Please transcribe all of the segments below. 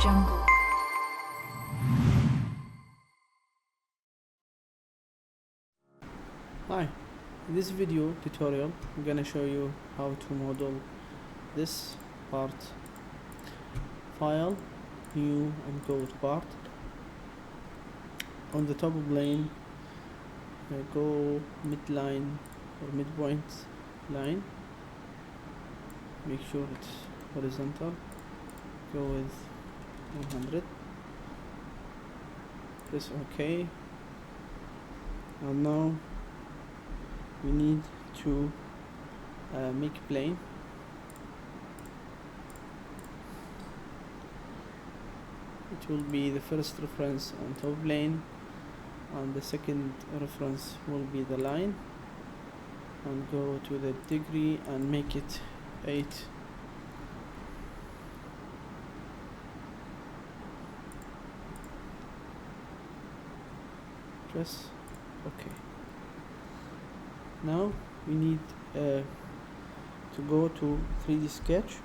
Jungle. Hi, in this video tutorial I'm gonna show you how to model this part. File, new, and go to part. On the top plane, go midline or midpoint line. Make sure it's horizontal. Go with 100. Press OK. And now we need to make plane. It will be the first reference on top plane, and the second reference will be the line, and go to the degree and make it 8. Press OK. Now we need to go to 3D sketch.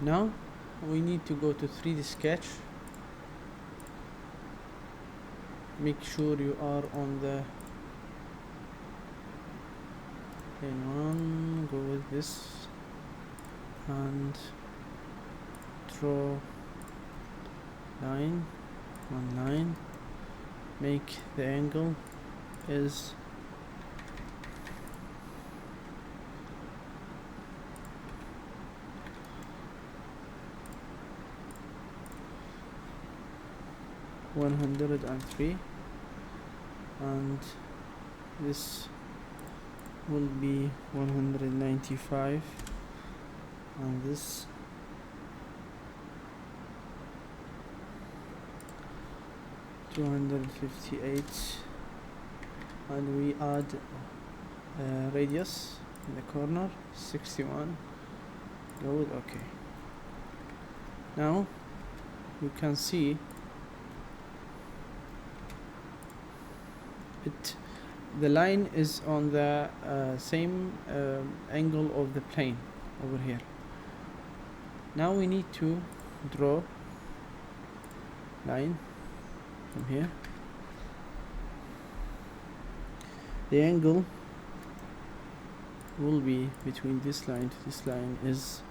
Now we need to go to 3D sketch. Make sure you are on the plane 1. Go with this and draw line, 1 line. Make the angle is 103, and this will be 195, and this 258, and we add radius in the corner 61. Go with OK. Now you can see the line is on the same angle of the plane over here. Now we need to draw line from here. The angle will be between this line to this line is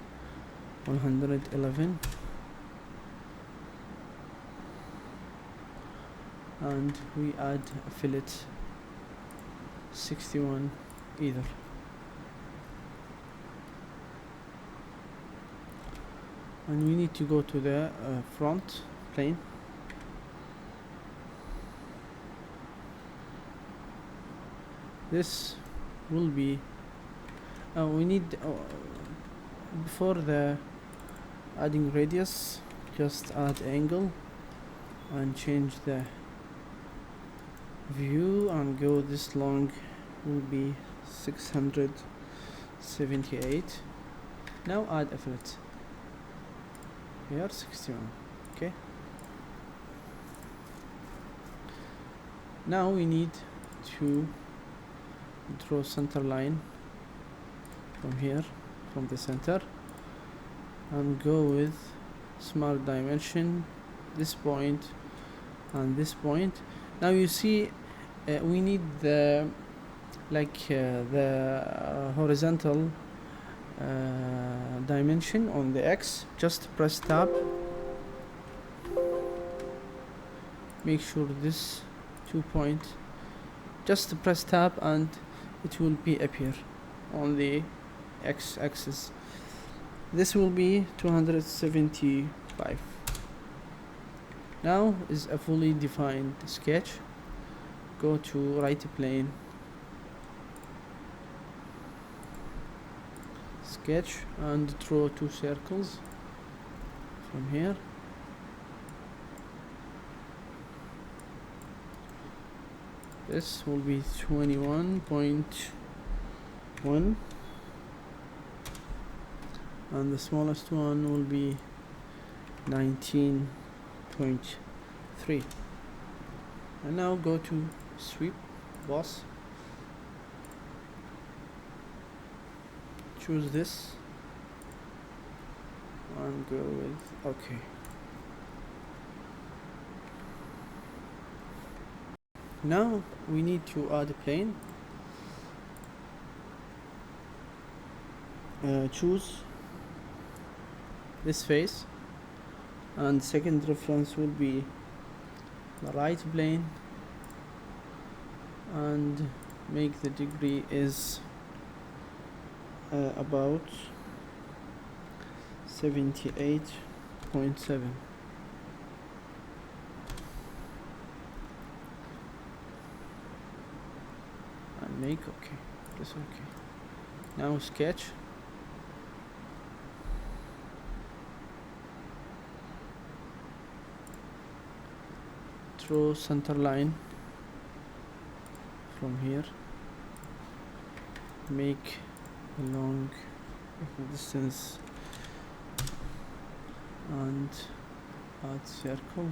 111, and we add a fillet 61 either. And we need to go to the front plane. This will be we need before the adding radius, just add angle and change the view and go this long will be 678. Now add a fillet here 61. Okay, now we need to draw center line from here, from the center, and go with smart dimension this point and this point. Now you see we need the horizontal dimension on the X. Just press tab. Make sure this 2 point, just press tab and it will be appear on the X axis. This will be 275. Now is a fully defined sketch. Go to right plane, sketch, and draw 2 circles from here. This will be 21.2 1, and the smallest one will be 19.3. And now go to sweep boss, choose this and go with OK. Now we need to add a plane. Choose this face, and second reference will be the right plane, and make the degree is about 78.7. and make OK. Press OK. Now sketch. Draw center line from here. Make a long distance and add circle.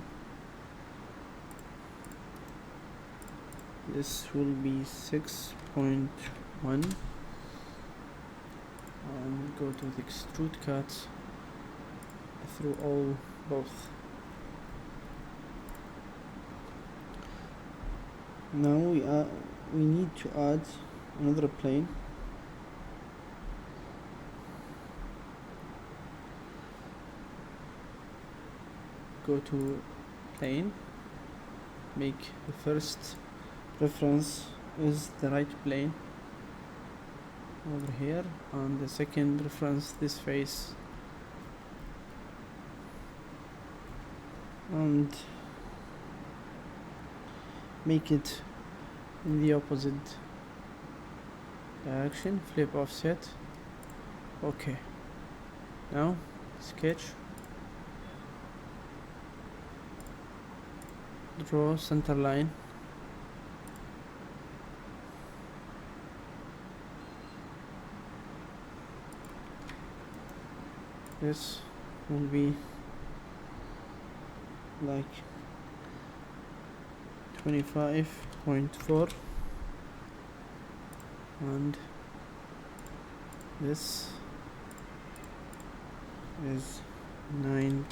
This will be 6.1, and go to the extrude cut through both. Now we need to add another plane. Go to plane, make the first reference is the right plane over here, and the second reference this face, and make it in the opposite direction, flip offset. OK. Now sketch, draw center line, this will be like 25.4, and this is 9.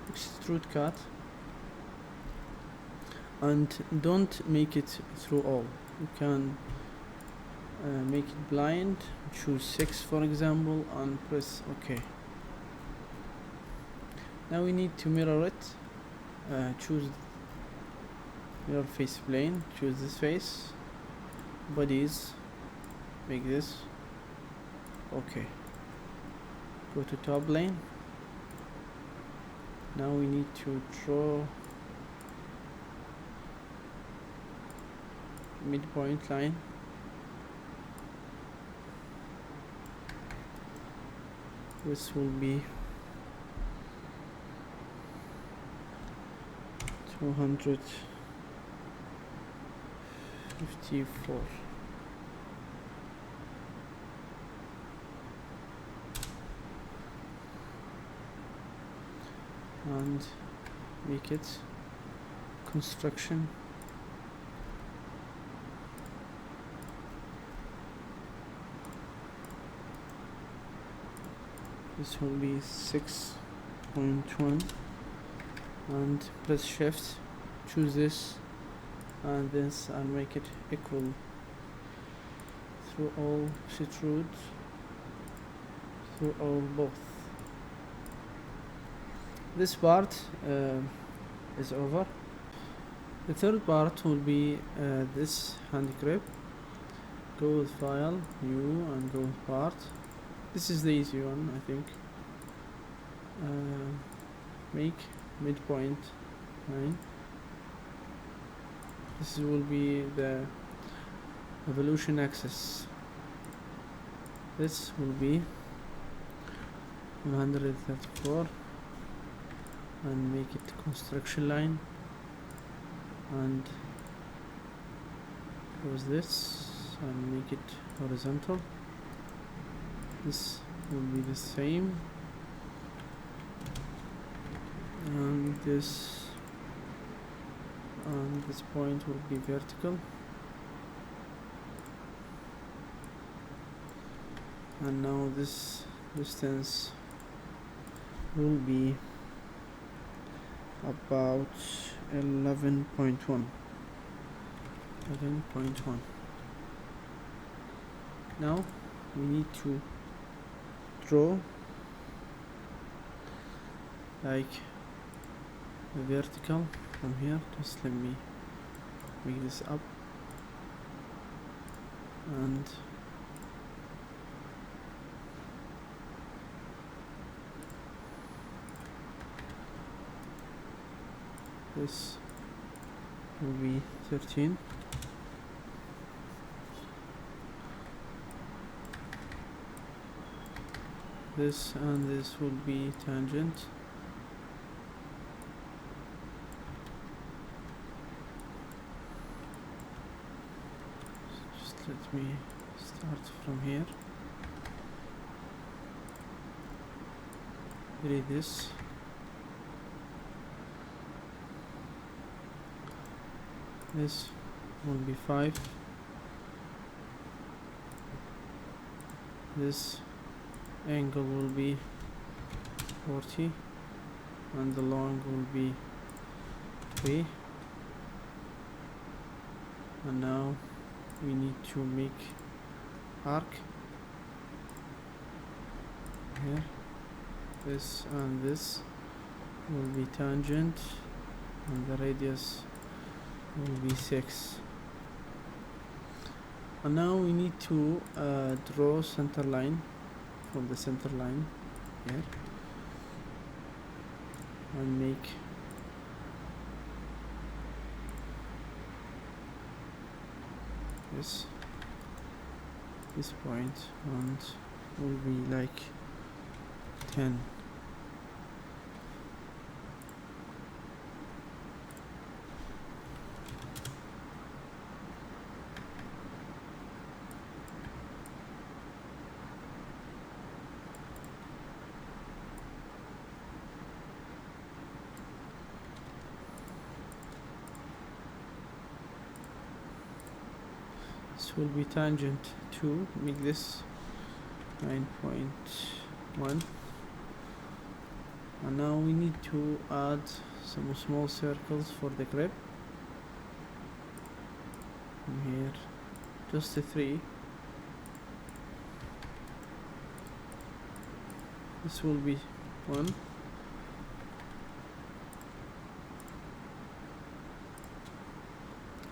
Extrude cut, and don't make it through all. You can make it blind, choose 6 for example, and press OK. Now we need to mirror it. Choose mirror face plane, choose this face, bodies, make this OK. Go to top plane. Now we need to draw midpoint line. This will be 254. And make it construction. This will be 6.1, and press shift, choose this and this, and make it equal through all, extrude through all both. This part is over. The third part will be this hand grip. Go with file, new, and go with part. This is the easy one, I think. Make midpoint line. This will be the evolution axis. This will be 134, and make it construction line, and close this and make it horizontal. This will be the same, and this point will be vertical, and now this distance will be about 11.1. Now we need to draw like a vertical from here. Just let me make this up, and this will be 13. This and this will be tangent. Just let me start from here. Read this. This will be 5. This angle will be 40, and the long will be 3. And now we need to make arc here. This and this will be tangent, and the radius will be 6. And now we need to draw center line from the center line here, and make this point, and will be like 10. This will be tangent to make this 9.1. and now we need to add some small circles for the grip from here, just 3. This will be 1,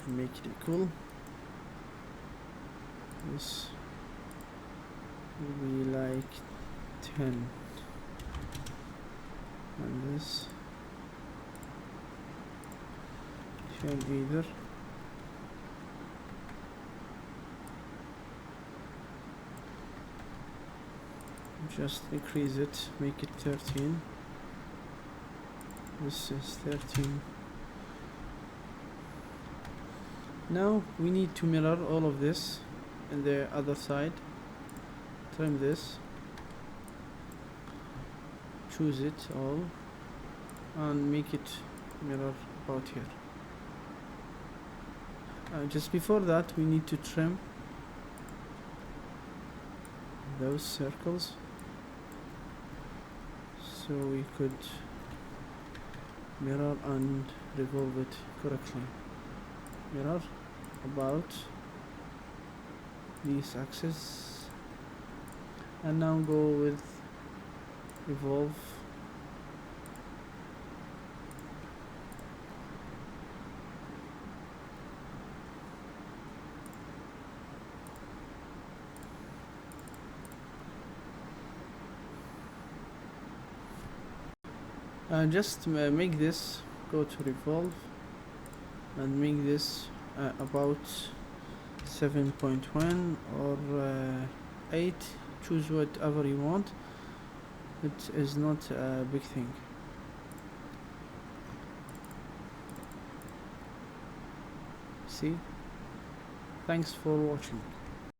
and make it equal. This will be like 10, and this shall either just increase it, make it 13. This is 13. Now we need to mirror all of this in the other side. Trim this, choose it all, and make it mirror about here. Just before that, we need to trim those circles so we could mirror and revolve it correctly. Mirror about these axes, and now go with revolve. Just make this go to revolve and make this about 7.1 or 8. Choose whatever you want. It is not a big thing. See, Thanks for watching.